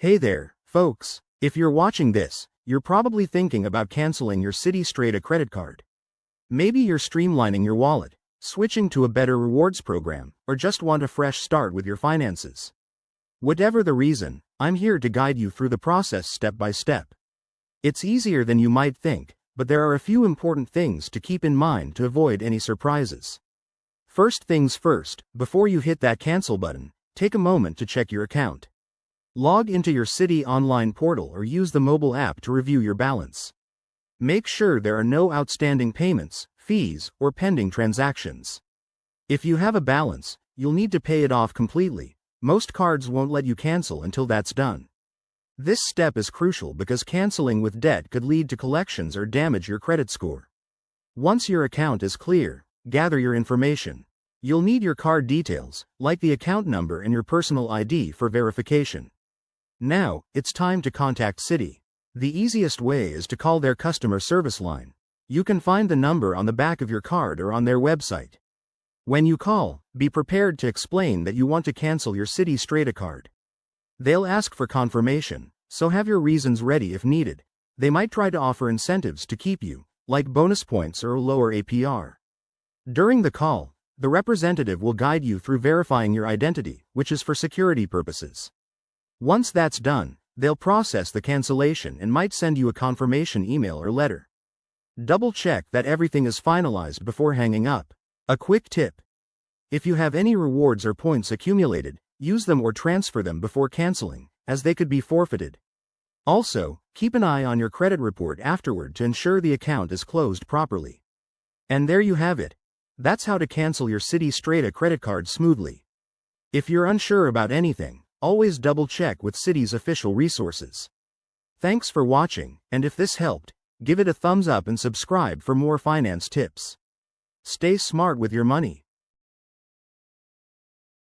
Hey there, folks. If you're watching this, you're probably thinking about canceling your Citi Strata credit card. Maybe you're streamlining your wallet, switching to a better rewards program, or just want a fresh start with your finances. Whatever the reason, I'm here to guide you through the process step by step. It's easier than you might think, but there are a few important things to keep in mind to avoid any surprises. First things first, before you hit that cancel button, take a moment to check your account. Log into your Citi online portal or use the mobile app to review your balance. Make sure there are no outstanding payments, fees, or pending transactions. If you have a balance, you'll need to pay it off completely. Most cards won't let you cancel until that's done. This step is crucial because canceling with debt could lead to collections or damage your credit score. Once your account is clear, gather your information. You'll need your card details, like the account number and your personal ID for verification. Now, it's time to contact Citi. The easiest way is to call their customer service line. You can find the number on the back of your card or on their website. When you call, be prepared to explain that you want to cancel your Citi Strata card. They'll ask for confirmation, so have your reasons ready if needed. They might try to offer incentives to keep you, like bonus points or a lower APR. During the call, the representative will guide you through verifying your identity, which is for security purposes. Once that's done, they'll process the cancellation and might send you a confirmation email or letter. Double-check that everything is finalized before hanging up. A quick tip: if you have any rewards or points accumulated, use them or transfer them before canceling, as they could be forfeited. Also, keep an eye on your credit report afterward to ensure the account is closed properly. And there you have it. That's how to cancel your Citi Strata credit card smoothly. If you're unsure about anything, always double-check with Citi's official resources. Thanks for watching, and if this helped, give it a thumbs up and subscribe for more finance tips. Stay smart with your money.